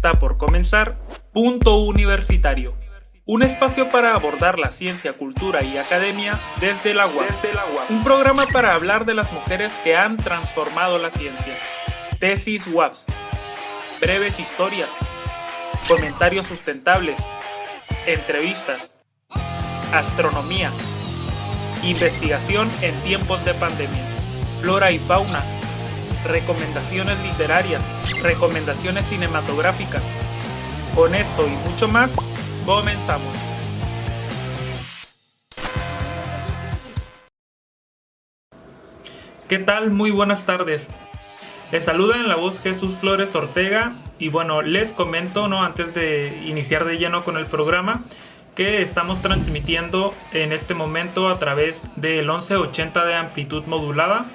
Está por comenzar Punto Universitario, un espacio para abordar la ciencia, cultura y academia desde la UAPS. Un programa para hablar de las mujeres que han transformado la ciencia. Tesis UAPS, breves historias, comentarios sustentables, entrevistas, astronomía, investigación en tiempos de pandemia, flora y fauna, recomendaciones literarias, recomendaciones cinematográficas. Con esto y mucho más, comenzamos. ¿Qué tal? Muy buenas tardes. Les saluda en la voz Jesús Flores Ortega y bueno, les comento, antes de iniciar de lleno con el programa, que estamos transmitiendo en este momento a través del 1180 de amplitud modulada,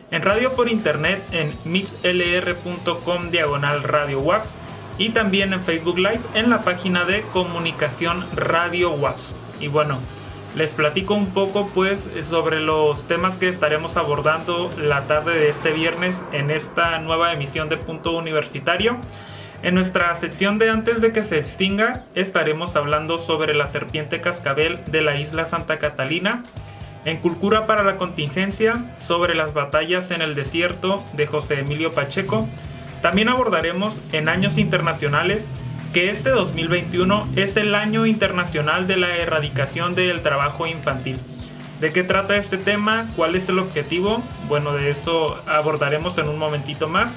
en radio por internet en mixlr.com/Radio UAPS y también en Facebook Live en la página de Comunicación Radio UAPS. Y bueno, les platico un poco pues sobre los temas que estaremos abordando la tarde de este viernes en esta nueva emisión de Punto Universitario. En nuestra sección de Antes de que se extinga estaremos hablando sobre la serpiente cascabel de la isla Santa Catalina. En Cultura para la Contingencia, sobre las batallas en el desierto de José Emilio Pacheco. También abordaremos en Años Internacionales que este 2021 es el Año Internacional de la Erradicación del Trabajo Infantil. ¿De qué trata este tema? ¿Cuál es el objetivo? Bueno, de eso abordaremos en un momentito más.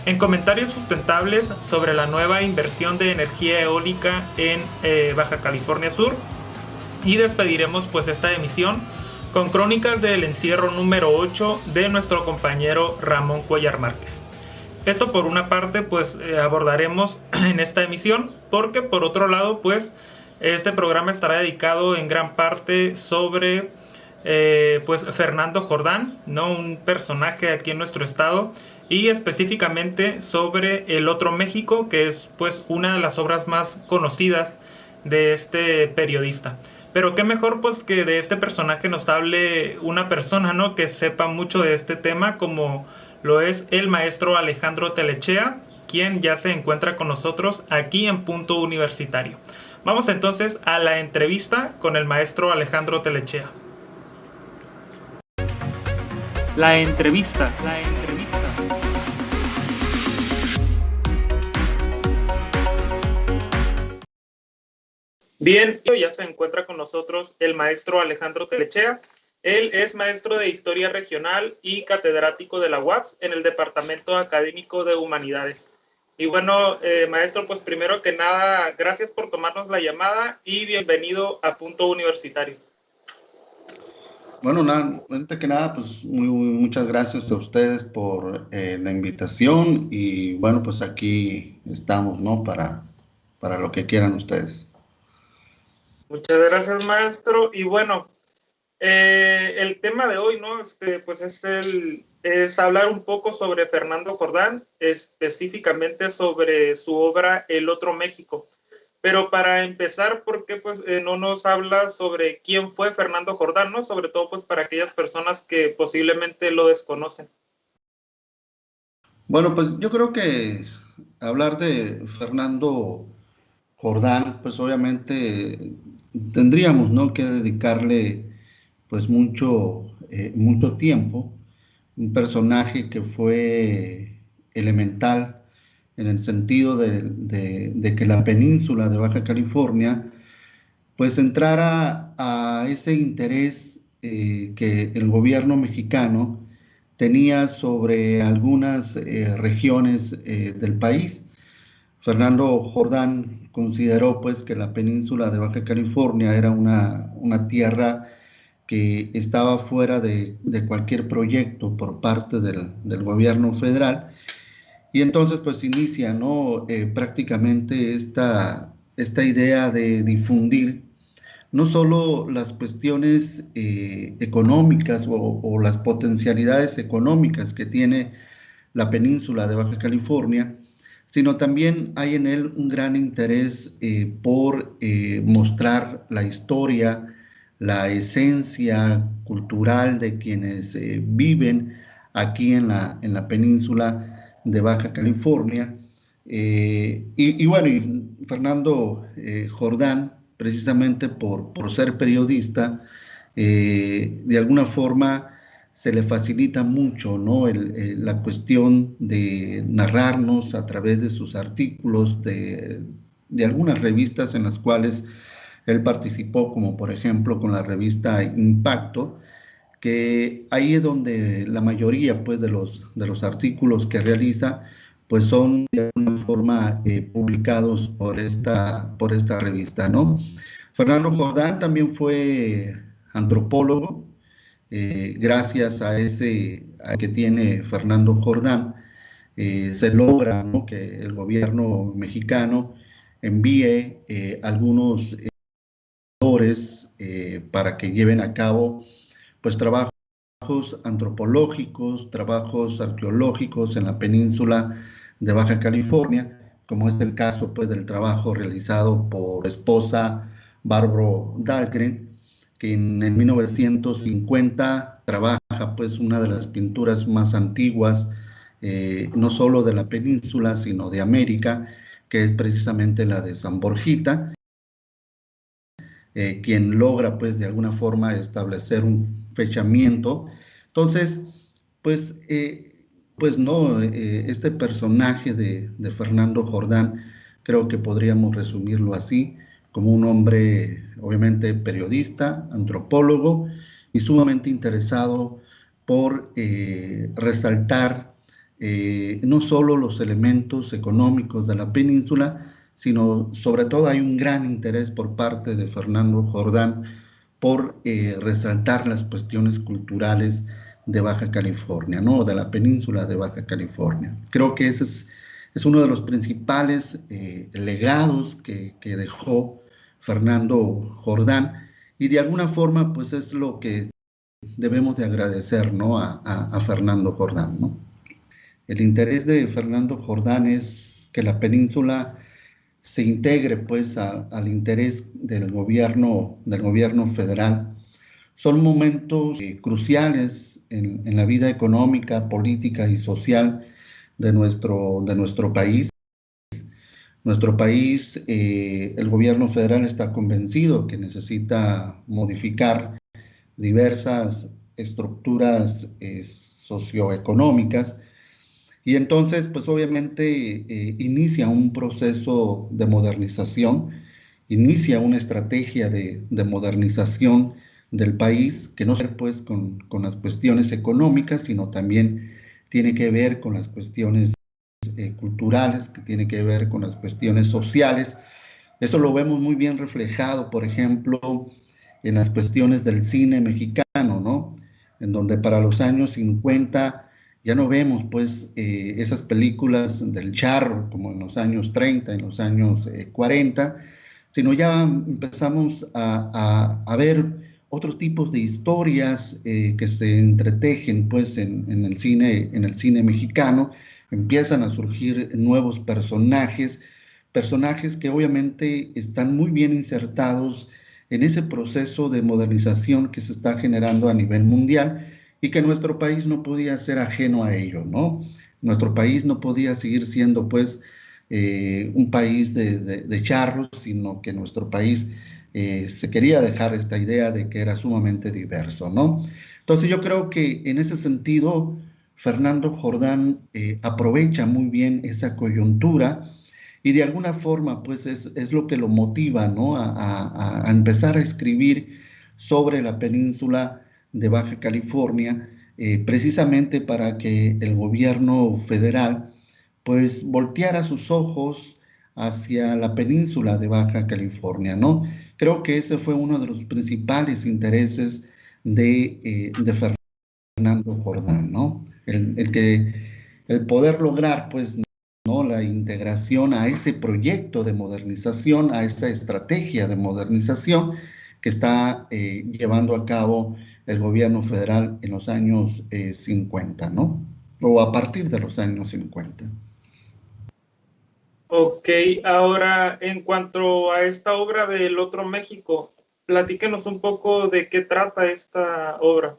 En Comentarios Sustentables, sobre la nueva inversión de energía eólica en Baja California Sur. Y despediremos pues esta emisión con crónicas del encierro número 8 de nuestro compañero Ramón Cuellar Márquez. Esto por una parte pues abordaremos en esta emisión, porque por otro lado pues este programa estará dedicado en gran parte sobre pues Fernando Jordán, un personaje aquí en nuestro estado, y específicamente sobre El Otro México, que es pues una de las obras más conocidas de este periodista. Pero qué mejor pues que de este personaje nos hable una persona, que sepa mucho de este tema, como lo es el maestro Alejandro Telechea, quien ya se encuentra con nosotros aquí en Punto Universitario. Vamos entonces a la entrevista con el maestro Alejandro Telechea. La entrevista. Bien, ya se encuentra con nosotros el maestro Alejandro Telechea. Él es maestro de Historia Regional y catedrático de la UAPS en el Departamento Académico de Humanidades. Y bueno, maestro, pues primero que nada, gracias por tomarnos la llamada y bienvenido a Punto Universitario. Bueno, antes que nada, pues muchas gracias a ustedes por la invitación y bueno, pues aquí estamos, para lo que quieran ustedes. Muchas gracias, maestro. Y bueno, el tema de hoy, pues es hablar un poco sobre Fernando Jordán, específicamente sobre su obra El Otro México. Pero para empezar, ¿por qué pues no nos habla sobre quién fue Fernando Jordán, sobre todo pues para aquellas personas que posiblemente lo desconocen? Bueno, pues yo creo que hablar de Fernando Jordán, pues obviamente tendríamos, que dedicarle pues mucho tiempo. Un personaje que fue elemental en el sentido de que la península de Baja California pues entrara a ese interés que el gobierno mexicano tenía sobre algunas regiones del país. Fernando Jordán consideró pues que la península de Baja California era una tierra que estaba fuera de cualquier proyecto por parte del gobierno federal, y entonces pues inicia prácticamente esta idea de difundir no solo las cuestiones económicas o las potencialidades económicas que tiene la península de Baja California, sino también hay en él un gran interés por mostrar la historia, la esencia cultural de quienes viven aquí en la península de Baja California, Y bueno, y Fernando Jordán, precisamente por ser periodista, de alguna forma se le facilita mucho, ¿no? La cuestión de narrarnos a través de sus artículos, de algunas revistas en las cuales él participó, como por ejemplo con la revista Impacto, que ahí es donde la mayoría pues de los artículos que realiza pues son de alguna forma publicados por esta revista, ¿no? Fernando Jordán también fue antropólogo, gracias a a que tiene Fernando Jordán, se logra, ¿no?, que el gobierno mexicano envíe algunos para que lleven a cabo pues trabajos antropológicos, trabajos arqueológicos en la península de Baja California, como es el caso pues del trabajo realizado por esposa Barbro Dahlgren, que en el 1950 trabaja pues una de las pinturas más antiguas, no solo de la península, sino de América, que es precisamente la de San Borjita, quien logra pues de alguna forma establecer un fechamiento. Entonces, pues, pues no, este personaje de Fernando Jordán, creo que podríamos resumirlo así, como un hombre obviamente periodista, antropólogo y sumamente interesado por resaltar no solo los elementos económicos de la península, sino sobre todo hay un gran interés por parte de Fernando Jordán por resaltar las cuestiones culturales de Baja California, ¿no? De la península de Baja California. Creo que ese es uno de los principales legados que dejó Fernando Jordán y de alguna forma pues es lo que debemos de agradecer, ¿no?, a Fernando Jordán, ¿no? El interés de Fernando Jordán es que la península se integre pues al interés del gobierno federal. Son momentos cruciales en la vida económica, política y social de nuestro país. Nuestro país, el gobierno federal está convencido que necesita modificar diversas estructuras socioeconómicas y entonces, pues obviamente inicia un proceso de modernización, inicia una estrategia de modernización del país que no se pues con las cuestiones económicas, sino también tiene que ver con las cuestiones culturales, que tiene que ver con las cuestiones sociales. Eso lo vemos muy bien reflejado, por ejemplo, en las cuestiones del cine mexicano, ¿no? En donde para los años 50 ya no vemos pues esas películas del charro como en los años 30, en los años 40, sino ya empezamos a ver otros tipos de historias que se entretejen pues en el cine mexicano, empiezan a surgir nuevos personajes, personajes que obviamente están muy bien insertados en ese proceso de modernización que se está generando a nivel mundial y que nuestro país no podía ser ajeno a ello, ¿no? Nuestro país no podía seguir siendo, pues, un país de charros, sino que nuestro país se quería dejar esta idea de que era sumamente diverso, ¿no? Entonces yo creo que en ese sentido, Fernando Jordán aprovecha muy bien esa coyuntura y de alguna forma, pues es lo que lo motiva, ¿no?, a empezar a escribir sobre la península de Baja California, precisamente para que el gobierno federal, pues, volteara sus ojos hacia la península de Baja California, ¿no? Creo que ese fue uno de los principales intereses de Fernando Jordán, ¿no? El poder lograr, pues, ¿no?, la integración a ese proyecto de modernización, a esa estrategia de modernización que está llevando a cabo el gobierno federal en los años 50, ¿no? O a partir de los años 50. Ok, ahora en cuanto a esta obra del Otro México, platíquenos un poco de qué trata esta obra.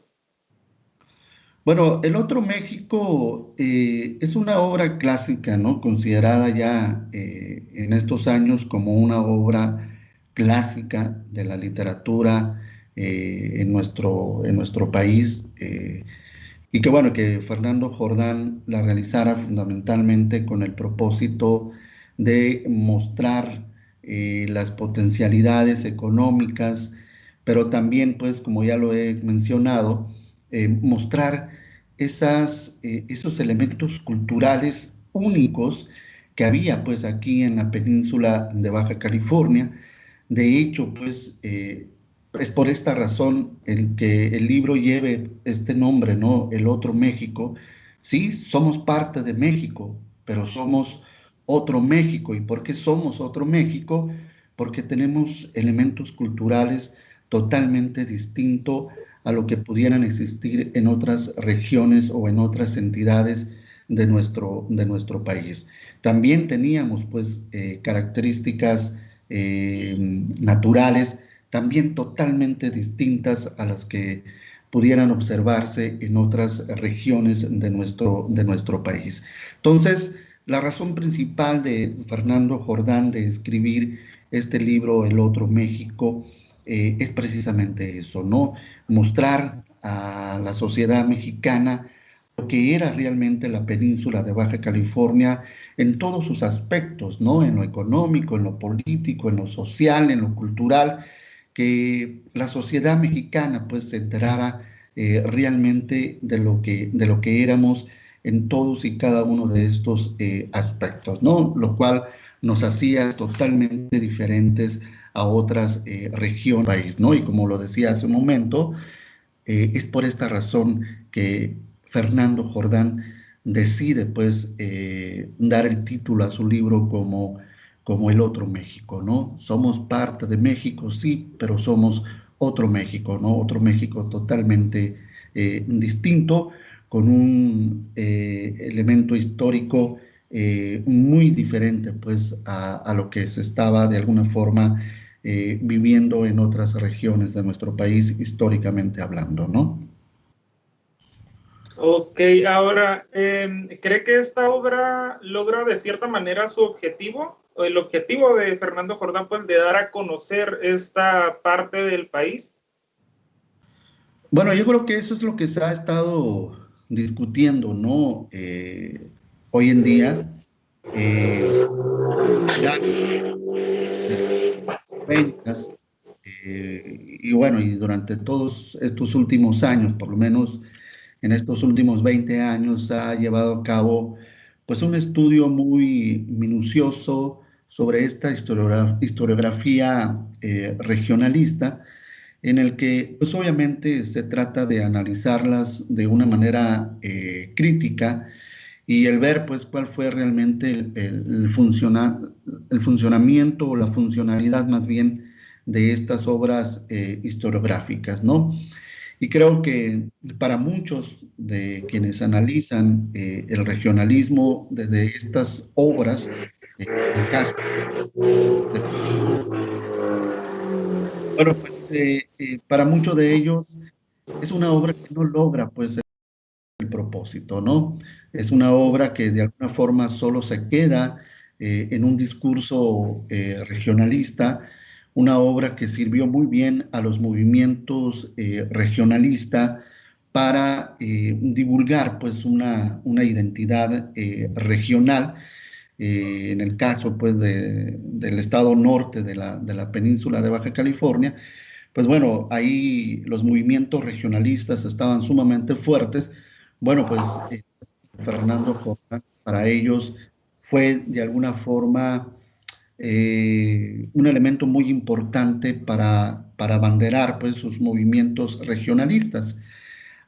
Bueno, El Otro México es una obra clásica, ¿no? Considerada ya en estos años como una obra clásica de la literatura en nuestro país. Y que bueno, que Fernando Jordán la realizara fundamentalmente con el propósito de mostrar las potencialidades económicas, pero también, pues, como ya lo he mencionado, mostrar esos elementos culturales únicos que había, pues, aquí en la península de Baja California. De hecho, pues, es por esta razón el que el libro lleve este nombre, ¿no? El Otro México. Sí, somos parte de México, pero somos otro México. ¿Y por qué somos otro México? Porque tenemos elementos culturales totalmente distintos a lo que pudieran existir en otras regiones o en otras entidades de nuestro país. También teníamos, pues, características naturales también totalmente distintas a las que pudieran observarse en otras regiones de nuestro país. Entonces, la razón principal de Fernando Jordán de escribir este libro, El Otro México, es precisamente eso, ¿no? Mostrar a la sociedad mexicana lo que era realmente la península de Baja California en todos sus aspectos, ¿no? En lo económico, en lo político, en lo social, en lo cultural, que la sociedad mexicana pues se enterara realmente de lo que éramos en todos y cada uno de estos aspectos, ¿no? Lo cual nos hacía totalmente diferentes a otras regiones del país, ¿no? Y como lo decía hace un momento, es por esta razón que Fernando Jordán decide pues dar el título a su libro como El Otro México, ¿no? Somos parte de México, sí, pero somos otro México, ¿no? Otro México totalmente distinto, con un elemento histórico muy diferente pues a lo que se estaba de alguna forma viviendo en otras regiones de nuestro país históricamente hablando, ¿no? Ok, ahora, ¿cree que esta obra logra de cierta manera su objetivo? O el objetivo de Fernando Jordán, pues, de dar a conocer esta parte del país. Bueno, yo creo que eso es lo que se ha estado discutiendo, ¿no? Hoy en día, eh, ya de ventas, y bueno, y durante todos estos últimos años, por lo menos en estos últimos 20 años, ha llevado a cabo pues un estudio muy minucioso sobre esta historiografía regionalista, en el que pues obviamente se trata de analizarlas de una manera crítica y el ver pues cuál fue realmente el funcionamiento o la funcionalidad más bien de estas obras historiográficas, ¿no? Y creo que para muchos de quienes analizan el regionalismo desde estas obras, en el caso de, bueno, pues para muchos de ellos es una obra que no logra pues el propósito, ¿no? Es una obra que de alguna forma solo se queda en un discurso regionalista, una obra que sirvió muy bien a los movimientos regionalistas para divulgar pues una identidad regional. En el caso pues del estado norte de la península de Baja California, pues bueno, ahí los movimientos regionalistas estaban sumamente fuertes. Bueno, pues Fernando Jordán para ellos fue de alguna forma un elemento muy importante para abanderar pues sus movimientos regionalistas.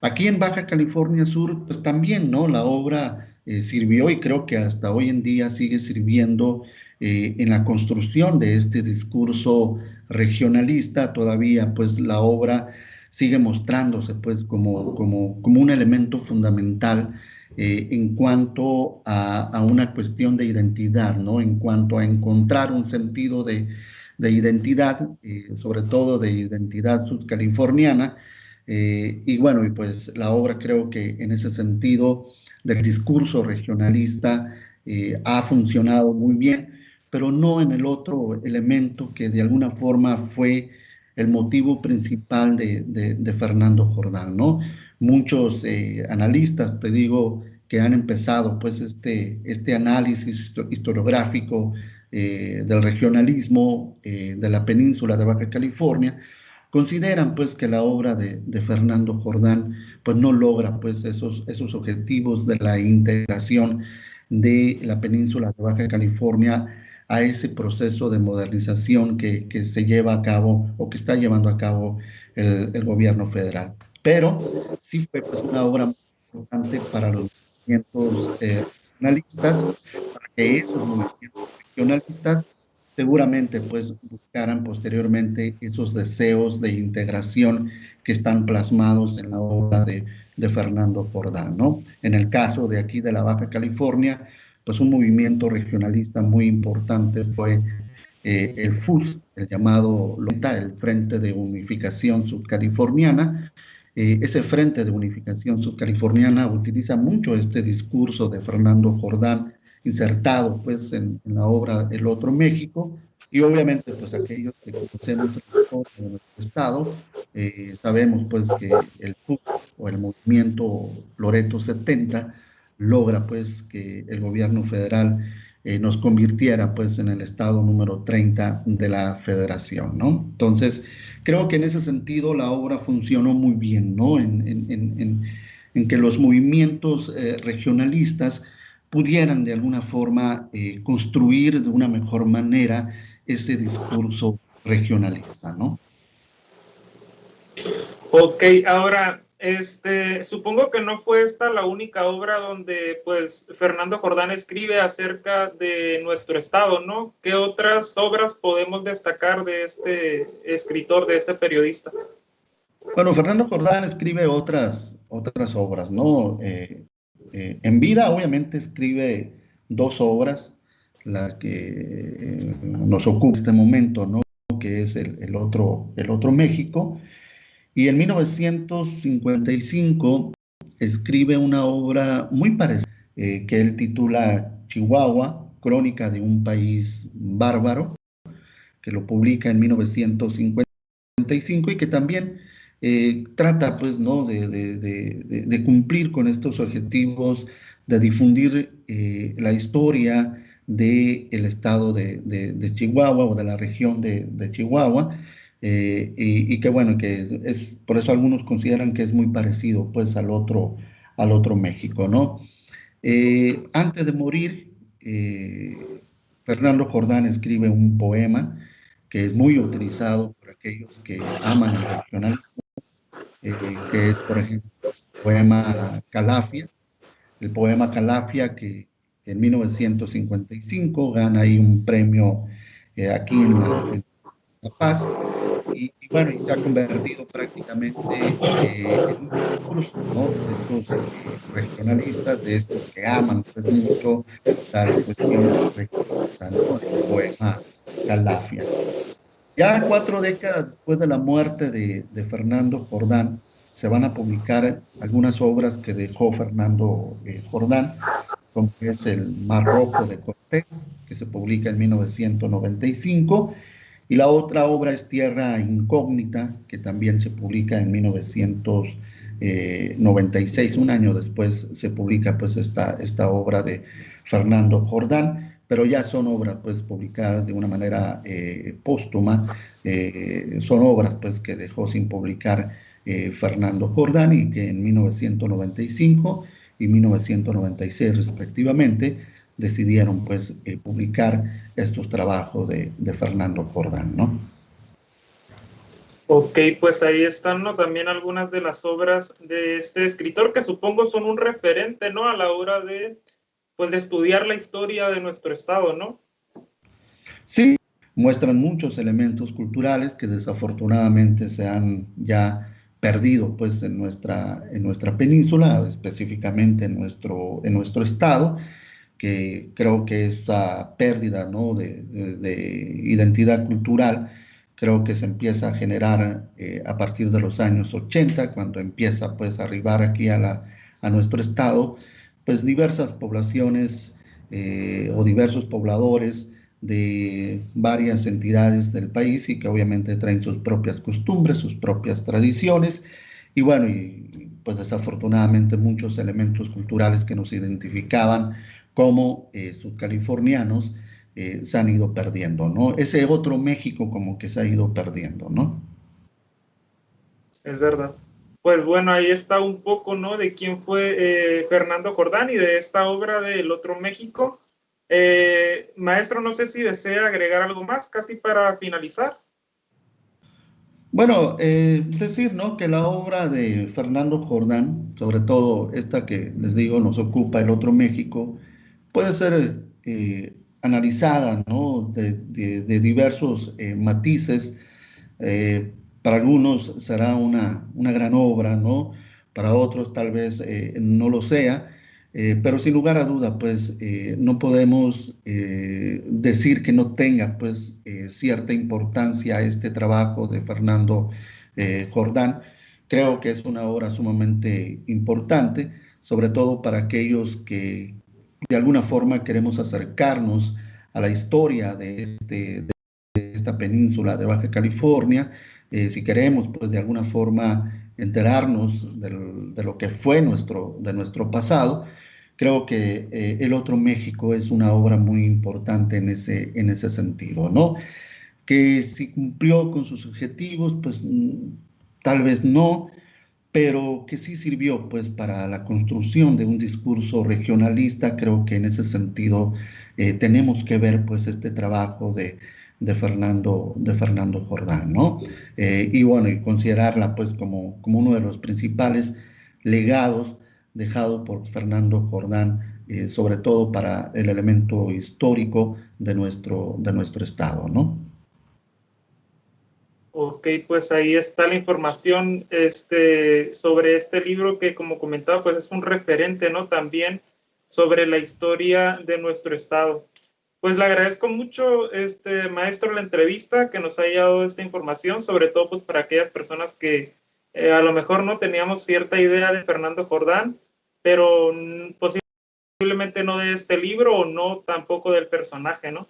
Aquí en Baja California Sur, pues también, ¿no? La obra sirvió y creo que hasta hoy en día sigue sirviendo en la construcción de este discurso regionalista. Todavía, pues la obra sigue mostrándose, pues, como un elemento fundamental en cuanto a una cuestión de identidad, ¿no? En cuanto a encontrar un sentido de identidad, sobre todo de identidad sudcaliforniana, Y bueno, y pues la obra creo que en ese sentido del discurso regionalista ha funcionado muy bien, pero no en el otro elemento que de alguna forma fue el motivo principal de Fernando Jordán, ¿no? Muchos analistas, te digo, que han empezado pues este análisis historiográfico del regionalismo de la península de Baja California, consideran pues que la obra de Fernando Jordán pues no logra pues esos objetivos de la integración de la península de Baja California a ese proceso de modernización que se lleva a cabo o que está llevando a cabo el gobierno federal. Pero sí fue pues una obra muy importante para los movimientos regionalistas, para que esos movimientos regionalistas seguramente pues buscaran posteriormente esos deseos de integración que están plasmados en la obra de Fernando Jordán, ¿no? En el caso de aquí de la Baja California, pues un movimiento regionalista muy importante fue el FUS, el llamado LONTA, el Frente de Unificación Subcaliforniana. Ese Frente de Unificación Subcaliforniana utiliza mucho este discurso de Fernando Jordán, insertado pues en la obra El Otro México, y obviamente pues aquellos que conocemos la historia de nuestro estado, sabemos pues que el FUS o el movimiento Loreto 70 logra pues que el gobierno federal nos convirtiera pues en el estado número 30 de la federación, ¿no? Entonces, creo que en ese sentido la obra funcionó muy bien, ¿no? En que los movimientos regionalistas pudieran de alguna forma construir de una mejor manera ese discurso regionalista, ¿no? Ok, ahora, supongo que no fue esta la única obra donde, pues, Fernando Jordán escribe acerca de nuestro estado, ¿no? ¿Qué otras obras podemos destacar de este escritor, de este periodista? Bueno, Fernando Jordán escribe otras obras, ¿no? En vida, obviamente, escribe dos obras, la que nos ocupa en este momento, ¿no? Que es el otro México. Y en 1955 escribe una obra muy parecida, que él titula Chihuahua, Crónica de un país bárbaro, que lo publica en 1955 y que también trata, pues, ¿no? De cumplir con estos objetivos, de difundir la historia del estado de Chihuahua o de la región de Chihuahua, y que bueno, que es, por eso algunos consideran que es muy parecido, pues, al otro México, ¿no? Antes de morir, Fernando Jordán escribe un poema que es muy utilizado por aquellos que aman el regionalismo, que es, por ejemplo, el poema Calafia. El poema Calafia que en 1955 gana ahí un premio aquí en La Paz. Y bueno, y se ha convertido prácticamente en un discurso, ¿no? De estos regionalistas, de estos que aman pues mucho las cuestiones regionalistas, ¿no? El poema Calafia. Ya 4 décadas después de la muerte de Fernando Jordán, se van a publicar algunas obras que dejó Fernando Jordán, como es El Mar Rojo de Cortés, que se publica en 1995, y la otra obra es Tierra Incógnita, que también se publica en 1996. Un año después se publica pues esta obra de Fernando Jordán, pero ya son obras pues publicadas de una manera póstuma, son obras pues que dejó sin publicar Fernando Jordán y que en 1995 y 1996 respectivamente decidieron pues publicar estos trabajos de Fernando Jordán, ¿no? Ok, pues ahí están, ¿no? También algunas de las obras de este escritor que supongo son un referente, ¿no? A la hora de, pues, de estudiar la historia de nuestro estado, ¿no? Sí, muestran muchos elementos culturales que desafortunadamente se han ya perdido pues en nuestra península, específicamente en nuestro estado, que creo que esa pérdida, ¿no? de identidad cultural creo que se empieza a generar a partir de los años 80, cuando empieza pues a arribar aquí a nuestro estado, pues diversas poblaciones o diversos pobladores de varias entidades del país y que obviamente traen sus propias costumbres, sus propias tradiciones y bueno, y pues desafortunadamente muchos elementos culturales que nos identificaban como sudcalifornianos se han ido perdiendo, ¿no? Ese otro México como que se ha ido perdiendo, ¿no? Es verdad. Pues bueno, ahí está un poco, ¿no? De quién fue Fernando Jordán y de esta obra del Otro México. Maestro, no sé si desea agregar algo más, casi para finalizar. Bueno, decir, ¿no? Que la obra de Fernando Jordán, sobre todo esta que les digo nos ocupa el Otro México, puede ser analizada, ¿no? De diversos matices. Para algunos será una gran obra, ¿no? Para otros tal vez no lo sea, pero sin lugar a duda, pues no podemos decir que no tenga, pues, cierta importancia este trabajo de Fernando Jordán. Creo que es una obra sumamente importante, sobre todo para aquellos que de alguna forma queremos acercarnos a la historia de esta península de Baja California, si queremos, pues de alguna forma enterarnos de lo que fue de nuestro pasado, creo que El Otro México es una obra muy importante en ese sentido, ¿no? Que si cumplió con sus objetivos, pues tal vez no, pero que sí sirvió pues para la construcción de un discurso regionalista. Creo que en ese sentido tenemos que ver pues este trabajo de Fernando Jordán, ¿no? Y bueno, y considerarla pues como uno de los principales legados dejado por Fernando Jordán, sobre todo para el elemento histórico de nuestro estado, ¿no? Ok, pues ahí está la información sobre este libro que, como comentaba, pues es un referente, ¿no? También sobre la historia de nuestro estado. Pues le agradezco mucho, maestro, la entrevista, que nos haya dado esta información, sobre todo pues para aquellas personas que a lo mejor no teníamos cierta idea de Fernando Jordán, pero posiblemente no de este libro o no tampoco del personaje, ¿no?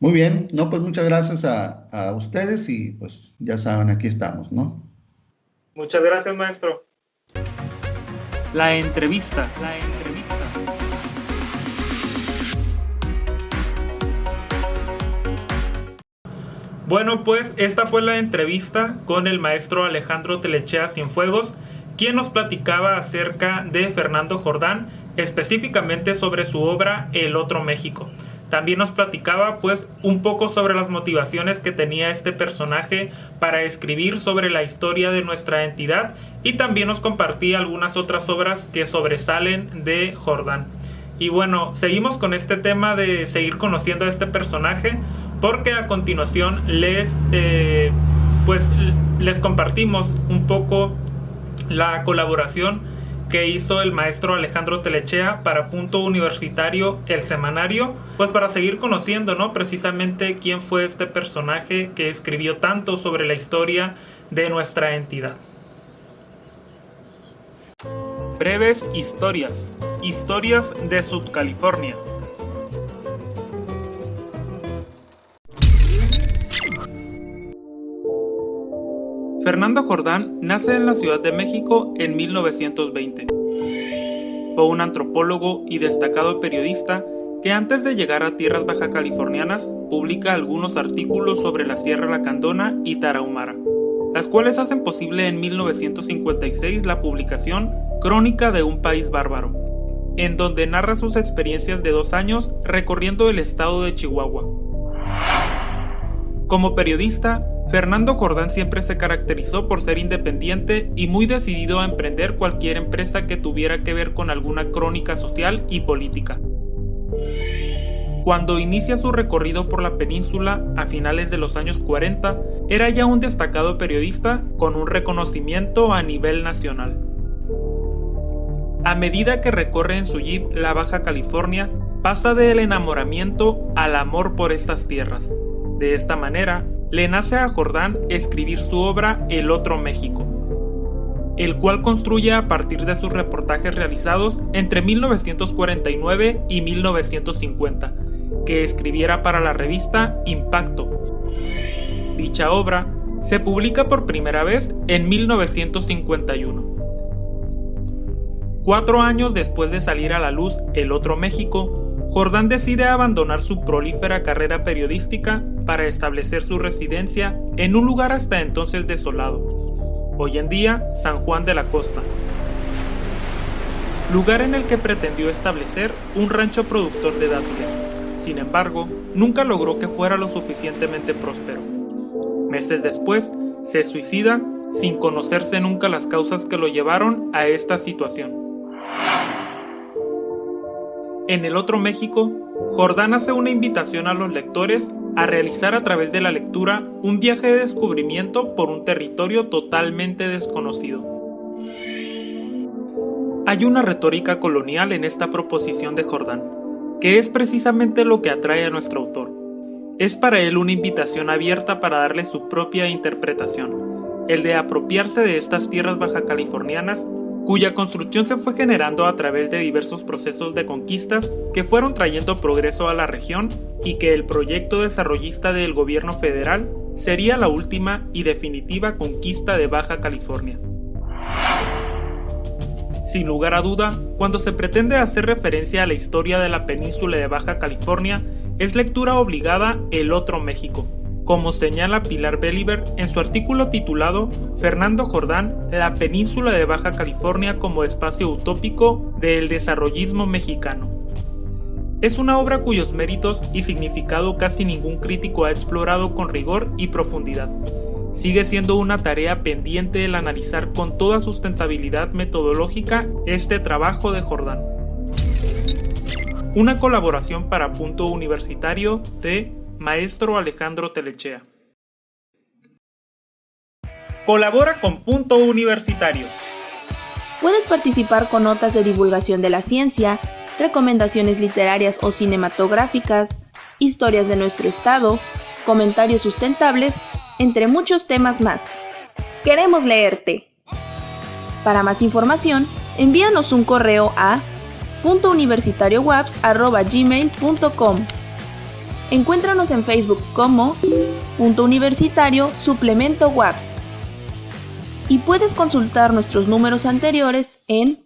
Muy bien, no, pues muchas gracias a ustedes y pues ya saben, aquí estamos, ¿no? Muchas gracias, maestro. La entrevista. Bueno, pues esta fue la entrevista con el maestro Alejandro Telechea Cienfuegos, quien nos platicaba acerca de Fernando Jordán, específicamente sobre su obra El Otro México. También nos platicaba pues un poco sobre las motivaciones que tenía este personaje para escribir sobre la historia de nuestra entidad y también nos compartía algunas otras obras que sobresalen de Jordán. Y bueno, seguimos con este tema de seguir conociendo a este personaje, porque a continuación les compartimos un poco la colaboración que hizo el maestro Alejandro Telechea para Punto Universitario, el semanario, pues para seguir conociendo, ¿no? Precisamente quién fue este personaje que escribió tanto sobre la historia de nuestra entidad. Breves historias. Historias de Sudcalifornia. Fernando Jordán nace en la Ciudad de México en 1920. Fue un antropólogo y destacado periodista que antes de llegar a tierras bajacalifornianas publica algunos artículos sobre la Sierra Lacandona y Tarahumara, las cuales hacen posible en 1956 la publicación Crónica de un País Bárbaro, en donde narra sus experiencias de 2 años recorriendo el estado de Chihuahua. Como periodista, Fernando Jordán siempre se caracterizó por ser independiente y muy decidido a emprender cualquier empresa que tuviera que ver con alguna crónica social y política. Cuando inicia su recorrido por la península a finales de los años 40, era ya un destacado periodista con un reconocimiento a nivel nacional. A medida que recorre en su jeep la Baja California, pasa del enamoramiento al amor por estas tierras. De esta manera, le nace a Jordán escribir su obra El Otro México, el cual construye a partir de sus reportajes realizados entre 1949 y 1950, que escribiera para la revista Impacto. Dicha obra se publica por primera vez en 1951. 4 años después de salir a la luz El Otro México, Jordán decide abandonar su prolífera carrera periodística para establecer su residencia en un lugar hasta entonces desolado, hoy en día San Juan de la Costa, lugar en el que pretendió establecer un rancho productor de dátiles. Sin embargo, nunca logró que fuera lo suficientemente próspero. Meses después, se suicida sin conocerse nunca las causas que lo llevaron a esta situación. En El Otro México, Jordán hace una invitación a los lectores a realizar a través de la lectura un viaje de descubrimiento por un territorio totalmente desconocido. Hay una retórica colonial en esta proposición de Jordán, que es precisamente lo que atrae a nuestro autor. Es para él una invitación abierta para darle su propia interpretación, el de apropiarse de estas tierras bajacalifornianas, cuya construcción se fue generando a través de diversos procesos de conquistas que fueron trayendo progreso a la región y que el proyecto desarrollista del gobierno federal sería la última y definitiva conquista de Baja California. Sin lugar a duda, cuando se pretende hacer referencia a la historia de la península de Baja California, es lectura obligada El Otro México, como señala Pilar Belliver en su artículo titulado Fernando Jordán, la península de Baja California como espacio utópico del desarrollismo mexicano. Es una obra cuyos méritos y significado casi ningún crítico ha explorado con rigor y profundidad. Sigue siendo una tarea pendiente el analizar con toda sustentabilidad metodológica este trabajo de Jordán. Una colaboración para Punto Universitario de Maestro Alejandro Telechea. Colabora con Punto Universitario. Puedes participar con notas de divulgación de la ciencia, recomendaciones literarias o cinematográficas, historias de nuestro estado, comentarios sustentables, entre muchos temas más. ¡Queremos leerte! Para más información, envíanos un correo a puntouniversitariowabs@gmail.com. Encuéntranos en Facebook como Punto Universitario Suplemento WAPS. Y puedes consultar nuestros números anteriores en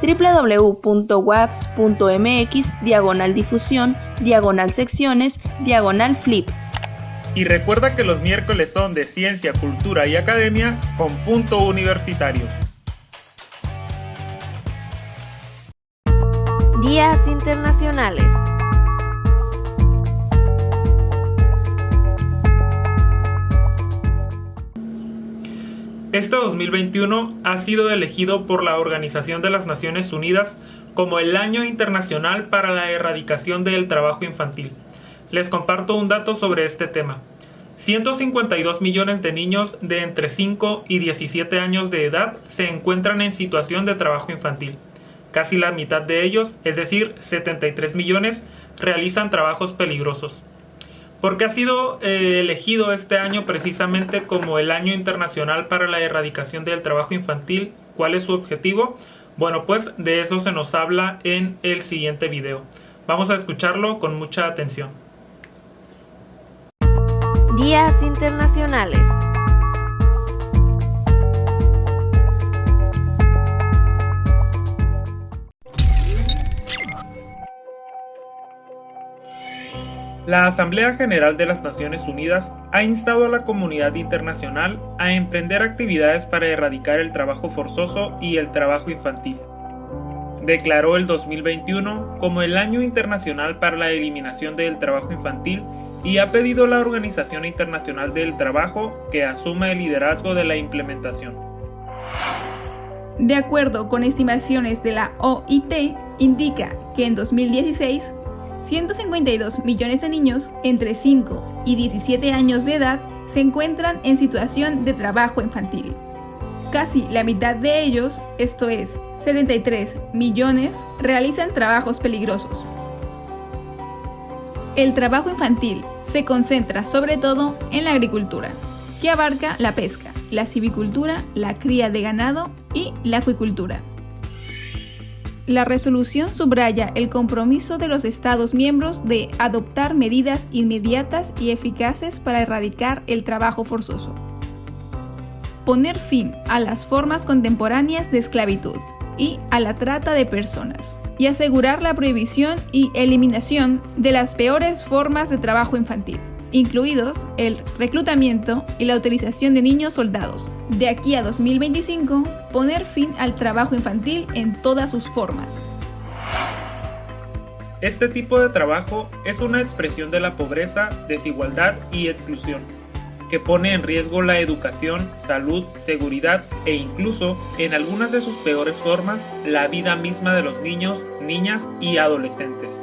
www.waps.mx/difusión/secciones/flip. Y recuerda que los miércoles son de ciencia, cultura y academia con Punto Universitario. Días internacionales. Este 2021 ha sido elegido por la Organización de las Naciones Unidas como el Año Internacional para la Erradicación del Trabajo Infantil. Les comparto un dato sobre este tema. 152 millones de niños de entre 5 y 17 años de edad se encuentran en situación de trabajo infantil. Casi la mitad de ellos, es decir, 73 millones, realizan trabajos peligrosos. ¿Por qué ha sido elegido este año precisamente como el Año Internacional para la Erradicación del Trabajo Infantil? ¿Cuál es su objetivo? Bueno, pues de eso se nos habla en el siguiente video. Vamos a escucharlo con mucha atención. Días internacionales. La Asamblea General de las Naciones Unidas ha instado a la comunidad internacional a emprender actividades para erradicar el trabajo forzoso y el trabajo infantil. Declaró el 2021 como el Año Internacional para la Eliminación del Trabajo Infantil y ha pedido a la Organización Internacional del Trabajo que asuma el liderazgo de la implementación. De acuerdo con estimaciones de la OIT, indica que en 2016, 152 millones de niños entre 5 y 17 años de edad se encuentran en situación de trabajo infantil. Casi la mitad de ellos, esto es, 73 millones, realizan trabajos peligrosos. El trabajo infantil se concentra sobre todo en la agricultura, que abarca la pesca, la silvicultura, la cría de ganado y la acuicultura. La resolución subraya el compromiso de los Estados miembros de adoptar medidas inmediatas y eficaces para erradicar el trabajo forzoso. Poner fin a las formas contemporáneas de esclavitud y a la trata de personas, y asegurar la prohibición y eliminación de las peores formas de trabajo infantil, incluidos el reclutamiento y la utilización de niños soldados. De aquí a 2025, poner fin al trabajo infantil en todas sus formas. Este tipo de trabajo es una expresión de la pobreza, desigualdad y exclusión, que pone en riesgo la educación, salud, seguridad e incluso, en algunas de sus peores formas, la vida misma de los niños, niñas y adolescentes.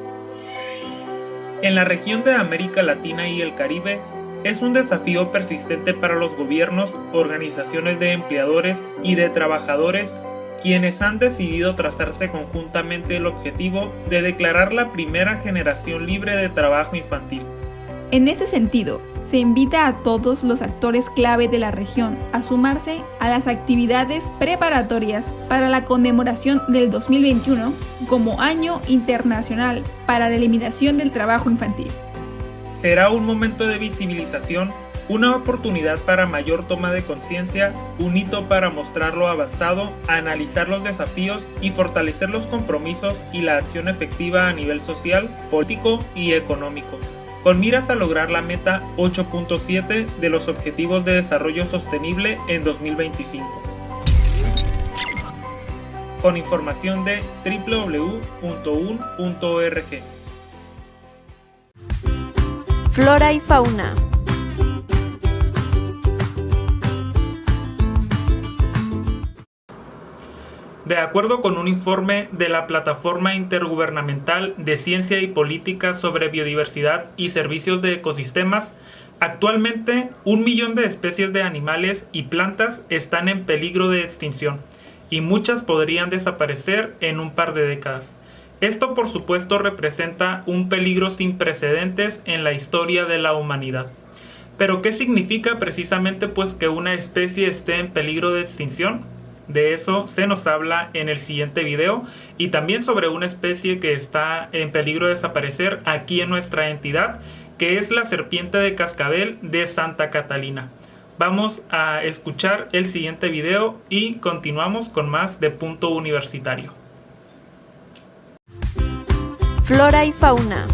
En la región de América Latina y el Caribe, es un desafío persistente para los gobiernos, organizaciones de empleadores y de trabajadores, quienes han decidido trazarse conjuntamente el objetivo de declarar la primera generación libre de trabajo infantil. En ese sentido, se invita a todos los actores clave de la región a sumarse a las actividades preparatorias para la conmemoración del 2021 como Año Internacional para la Eliminación del Trabajo Infantil. Será un momento de visibilización, una oportunidad para mayor toma de conciencia, un hito para mostrar lo avanzado, analizar los desafíos y fortalecer los compromisos y la acción efectiva a nivel social, político y económico, con miras a lograr la meta 8.7 de los Objetivos de Desarrollo Sostenible en 2025. Con información de www.un.org. Flora y fauna. De acuerdo con un informe de la Plataforma Intergubernamental de Ciencia y Política sobre Biodiversidad y Servicios de Ecosistemas, actualmente 1 millón de especies de animales y plantas están en peligro de extinción, y muchas podrían desaparecer en un par de décadas. Esto, por supuesto, representa un peligro sin precedentes en la historia de la humanidad. ¿Pero qué significa precisamente pues que una especie esté en peligro de extinción? De eso se nos habla en el siguiente video, y también sobre una especie que está en peligro de desaparecer aquí en nuestra entidad, que es la serpiente de cascabel de Santa Catalina. Vamos a escuchar el siguiente video y continuamos con más de Punto Universitario. Flora y fauna.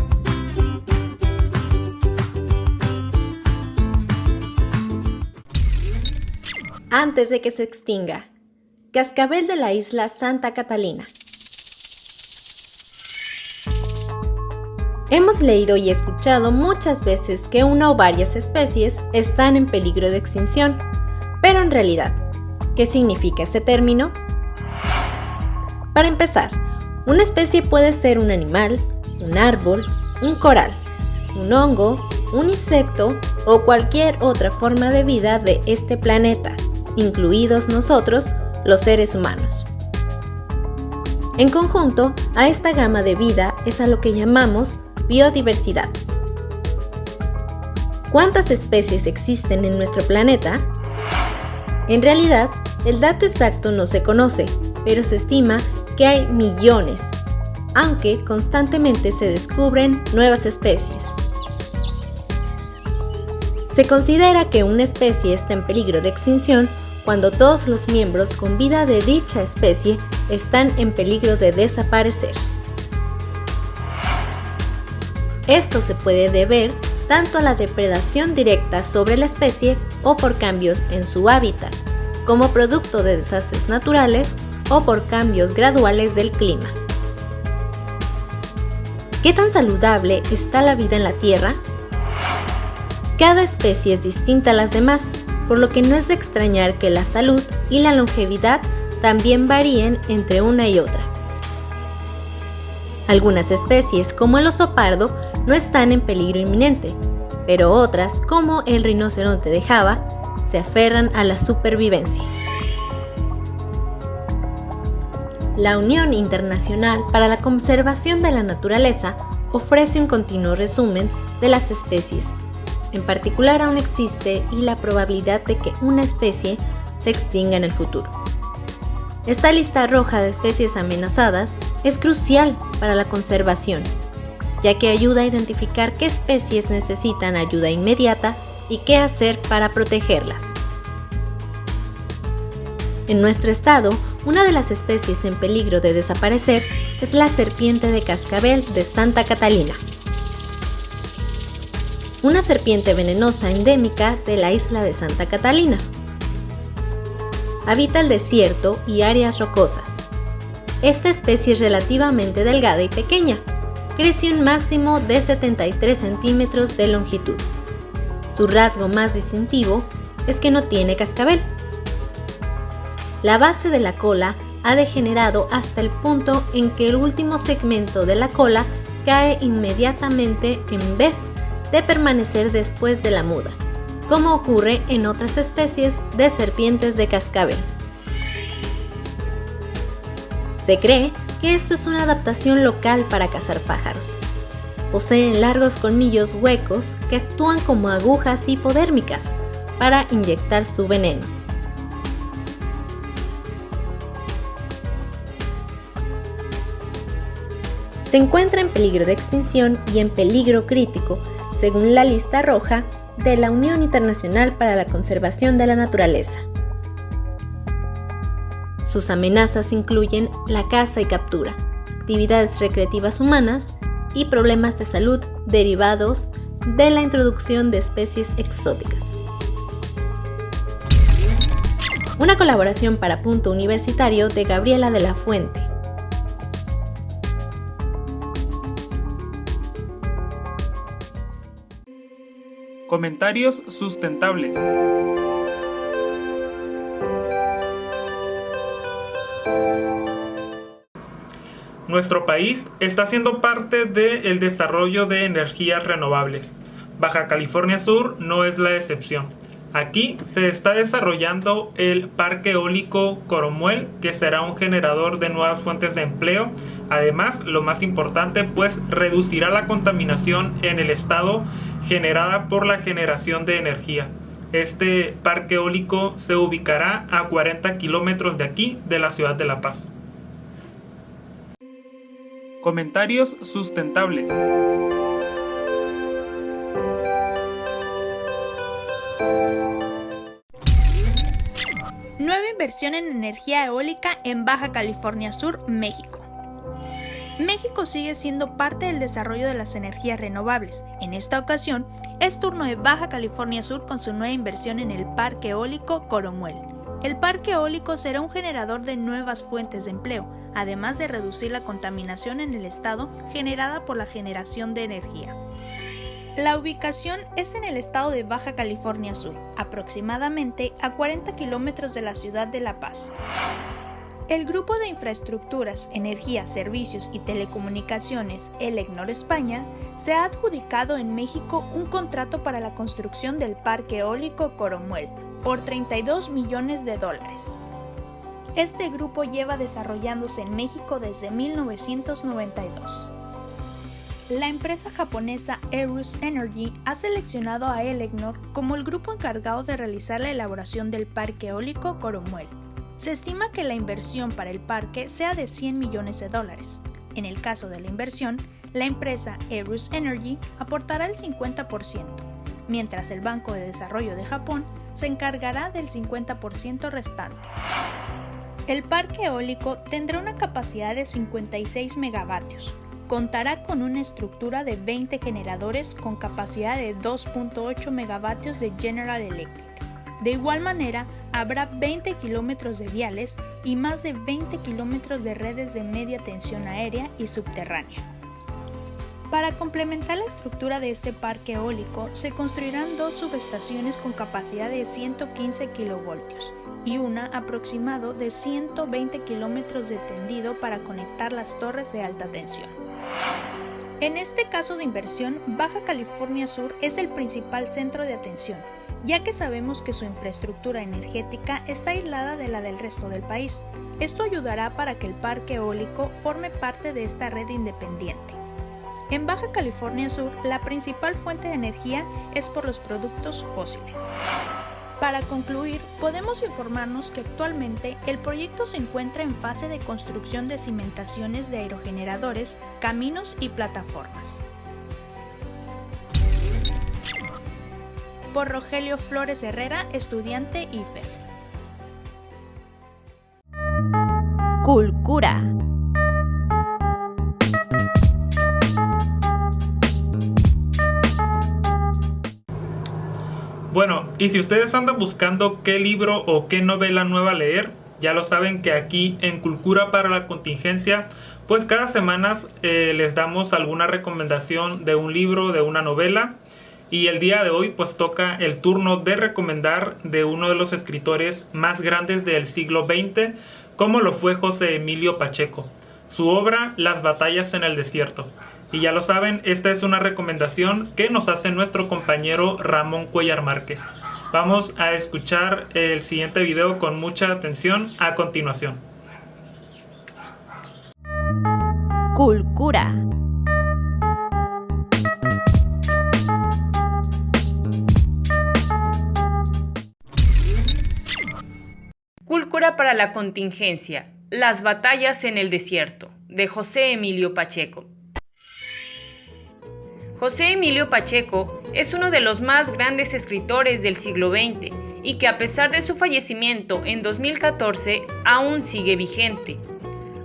Antes de que se extinga. Cascabel de la isla Santa Catalina. Hemos leído y escuchado muchas veces que una o varias especies están en peligro de extinción, pero en realidad, ¿qué significa este término? Para empezar, una especie puede ser un animal, un árbol, un coral, un hongo, un insecto o cualquier otra forma de vida de este planeta, incluidos nosotros, los seres humanos. En conjunto, a esta gama de vida es a lo que llamamos biodiversidad. ¿Cuántas especies existen en nuestro planeta? En realidad, el dato exacto no se conoce, pero se estima que hay millones, aunque constantemente se descubren nuevas especies. Se considera que una especie está en peligro de extinción cuando todos los miembros con vida de dicha especie están en peligro de desaparecer. Esto se puede deber tanto a la depredación directa sobre la especie o por cambios en su hábitat, como producto de desastres naturales o por cambios graduales del clima. ¿Qué tan saludable está la vida en la Tierra? Cada especie es distinta a las demás, por lo que no es de extrañar que la salud y la longevidad también varíen entre una y otra. Algunas especies, como el oso pardo, no están en peligro inminente, pero otras, como el rinoceronte de Java, se aferran a la supervivencia. La Unión Internacional para la Conservación de la Naturaleza ofrece un continuo resumen de las especies. En particular, aún existe y la probabilidad de que una especie se extinga en el futuro. Esta lista roja de especies amenazadas es crucial para la conservación, ya que ayuda a identificar qué especies necesitan ayuda inmediata y qué hacer para protegerlas. En nuestro estado, una de las especies en peligro de desaparecer es la serpiente de cascabel de Santa Catalina, una serpiente venenosa endémica de la isla de Santa Catalina. Habita el desierto y áreas rocosas. Esta especie es relativamente delgada y pequeña. Crece un máximo de 73 centímetros de longitud. Su rasgo más distintivo es que no tiene cascabel. La base de la cola ha degenerado hasta el punto en que el último segmento de la cola cae inmediatamente en vez de permanecer después de la muda, como ocurre en otras especies de serpientes de cascabel. Se cree que esto es una adaptación local para cazar pájaros. Poseen largos colmillos huecos que actúan como agujas hipodérmicas para inyectar su veneno. Se encuentra en peligro de extinción y en peligro crítico, según la lista roja de la Unión Internacional para la Conservación de la Naturaleza. Sus amenazas incluyen la caza y captura, actividades recreativas humanas y problemas de salud derivados de la introducción de especies exóticas. Una colaboración para Punto Universitario de Gabriela de la Fuente. Comentarios sustentables. Nuestro país está siendo parte del desarrollo de energías renovables. Baja California Sur no es la excepción. Aquí se está desarrollando el Parque Eólico Coromuel, que será un generador de nuevas fuentes de empleo. Además, lo más importante, pues reducirá la contaminación en el estado generada por la generación de energía. Este parque eólico se ubicará a 40 kilómetros de aquí, de la ciudad de La Paz. Comentarios sustentables. Nueva inversión en energía eólica en Baja California Sur, México. México sigue siendo parte del desarrollo de las energías renovables. En esta ocasión, es turno de Baja California Sur con su nueva inversión en el Parque Eólico Coromuel. El parque eólico será un generador de nuevas fuentes de empleo, además de reducir la contaminación en el estado generada por la generación de energía. La ubicación es en el estado de Baja California Sur, aproximadamente a 40 kilómetros de la ciudad de La Paz. El Grupo de Infraestructuras, Energía, Servicios y Telecomunicaciones, Elecnor España, se ha adjudicado en México un contrato para la construcción del Parque Eólico Coromuel por $32 millones. Este grupo lleva desarrollándose en México desde 1992. La empresa japonesa Eros Energy ha seleccionado a Elecnor como el grupo encargado de realizar la elaboración del Parque Eólico Coromuel. Se estima que la inversión para el parque sea de $100 millones. En el caso de la inversión, la empresa Eros Energy aportará el 50%, mientras el Banco de Desarrollo de Japón se encargará del 50% restante. El parque eólico tendrá una capacidad de 56 megavatios. Contará con una estructura de 20 generadores con capacidad de 2.8 megavatios de General Electric. De igual manera, habrá 20 kilómetros de viales y más de 20 kilómetros de redes de media tensión aérea y subterránea. Para complementar la estructura de este parque eólico, se construirán dos subestaciones con capacidad de 115 kilovoltios y una aproximado de 120 kilómetros de tendido para conectar las torres de alta tensión. En este caso de inversión, Baja California Sur es el principal centro de atención, ya que sabemos que su infraestructura energética está aislada de la del resto del país. Esto ayudará para que el parque eólico forme parte de esta red independiente. En Baja California Sur, la principal fuente de energía es por los productos fósiles. Para concluir, podemos informarnos que actualmente el proyecto se encuentra en fase de construcción de cimentaciones de aerogeneradores, caminos y plataformas. Por Rogelio Flores Herrera, estudiante IFER. Cultura. Bueno, y si ustedes andan buscando qué libro o qué novela nueva leer, ya lo saben que aquí en Cultura para la Contingencia, pues cada semana les damos alguna recomendación de un libro, de una novela. Y el día de hoy pues toca el turno de recomendar de uno de los escritores más grandes del siglo XX, como lo fue José Emilio Pacheco. Su obra, Las batallas en el desierto. Y ya lo saben, esta es una recomendación que nos hace nuestro compañero Ramón Cuellar Márquez. Vamos a escuchar el siguiente video con mucha atención a continuación. Cultura. Cultura para la Contingencia. Las batallas en el desierto, de José Emilio Pacheco. José Emilio Pacheco es uno de los más grandes escritores del siglo XX y que a pesar de su fallecimiento en 2014 aún sigue vigente.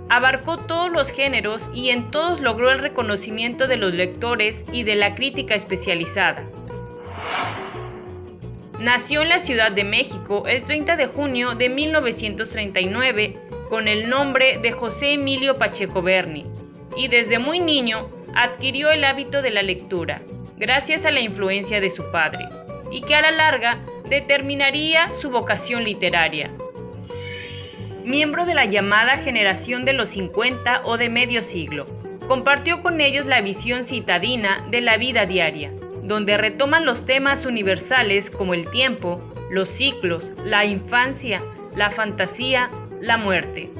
Abarcó todos los géneros y en todos logró el reconocimiento de los lectores y de la crítica especializada. Nació en la Ciudad de México el 30 de junio de 1939 con el nombre de José Emilio Pacheco Berni y desde muy niño adquirió el hábito de la lectura, gracias a la influencia de su padre, y que a la larga determinaría su vocación literaria. Miembro de la llamada generación de los 50 o de medio siglo, compartió con ellos la visión citadina de la vida diaria, donde retoman los temas universales como el tiempo, los ciclos, la infancia, la fantasía, la muerte.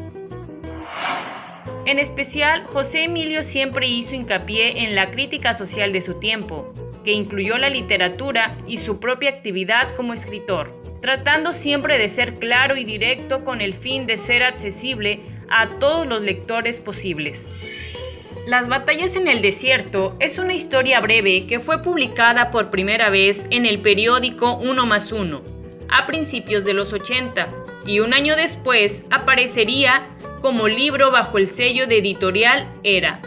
En especial, José Emilio siempre hizo hincapié en la crítica social de su tiempo, que incluyó la literatura y su propia actividad como escritor, tratando siempre de ser claro y directo con el fin de ser accesible a todos los lectores posibles. Las batallas en el desierto es una historia breve que fue publicada por primera vez en el periódico 1+1 a principios de los 80 y un año después aparecería como libro bajo el sello de editorial Era.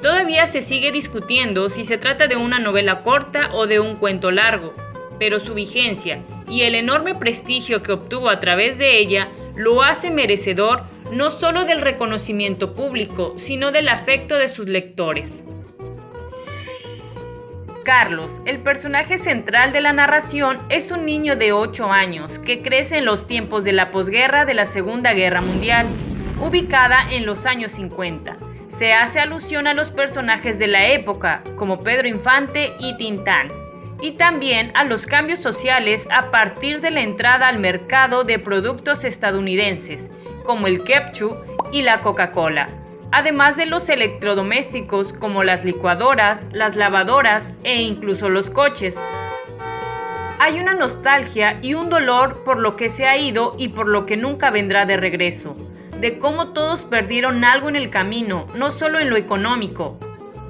Todavía se sigue discutiendo si se trata de una novela corta o de un cuento largo, pero su vigencia y el enorme prestigio que obtuvo a través de ella lo hace merecedor no solo del reconocimiento público, sino del afecto de sus lectores. Carlos, el personaje central de la narración, es un niño de 8 años que crece en los tiempos de la posguerra de la Segunda Guerra Mundial, ubicada en los años 50. Se hace alusión a los personajes de la época, como Pedro Infante y Tintán, y también a los cambios sociales a partir de la entrada al mercado de productos estadounidenses, como el ketchup y la Coca-Cola, además de los electrodomésticos como las licuadoras, las lavadoras e incluso los coches. Hay una nostalgia y un dolor por lo que se ha ido y por lo que nunca vendrá de regreso, de cómo todos perdieron algo en el camino, no solo en lo económico.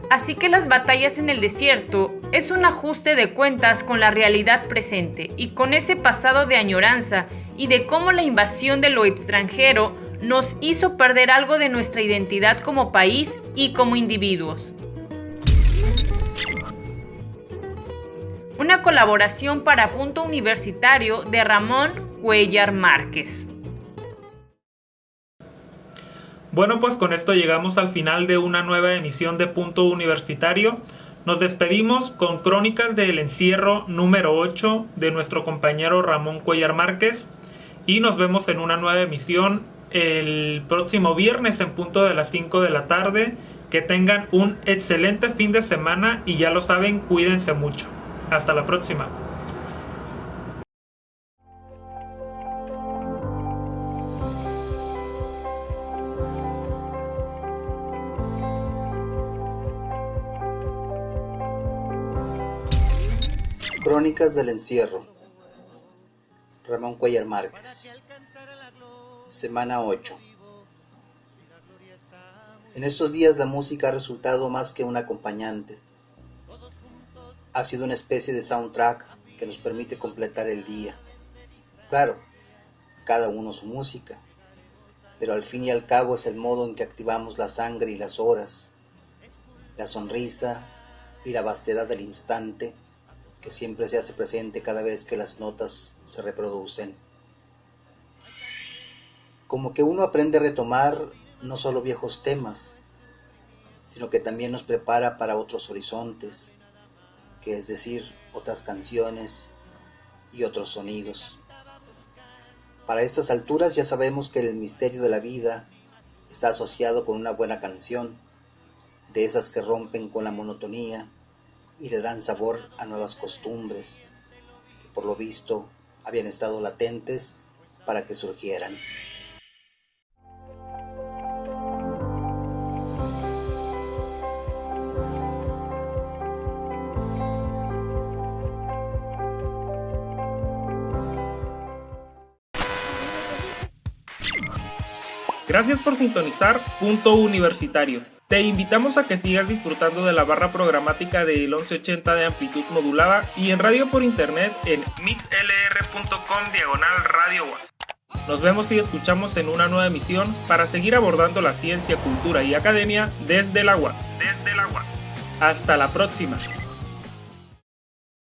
Así que Las batallas en el desierto es un ajuste de cuentas con la realidad presente y con ese pasado de añoranza y de cómo la invasión de lo extranjero nos hizo perder algo de nuestra identidad como país y como individuos. Una colaboración para Punto Universitario de Ramón Cuellar Márquez. Bueno, pues con esto llegamos al final de una nueva emisión de Punto Universitario. Nos despedimos con Crónicas del Encierro número 8 de nuestro compañero Ramón Cuellar Márquez y nos vemos en una nueva emisión el próximo viernes en punto de las 5 de la tarde. Que tengan un excelente fin de semana y ya lo saben, cuídense mucho. Hasta la próxima. Crónicas del encierro. Ramón Cuellar Márquez. Semana 8. En estos días la música ha resultado más que un acompañante. Ha sido una especie de soundtrack que nos permite completar el día. Claro, cada uno su música, pero al fin y al cabo es el modo en que activamos la sangre y las horas, la sonrisa y la vastedad del instante que siempre se hace presente cada vez que las notas se reproducen. Como que uno aprende a retomar no solo viejos temas, sino que también nos prepara para otros horizontes, que es decir, otras canciones y otros sonidos. Para estas alturas ya sabemos que el misterio de la vida está asociado con una buena canción, de esas que rompen con la monotonía y le dan sabor a nuevas costumbres, que por lo visto habían estado latentes para que surgieran. Gracias por sintonizar Punto Universitario. Te invitamos a que sigas disfrutando de la barra programática del 1180 de amplitud modulada y en radio por internet en mitlr.com/Radio UAS. Nos vemos y escuchamos en una nueva emisión para seguir abordando la ciencia, cultura y academia desde la UAS. Hasta la próxima.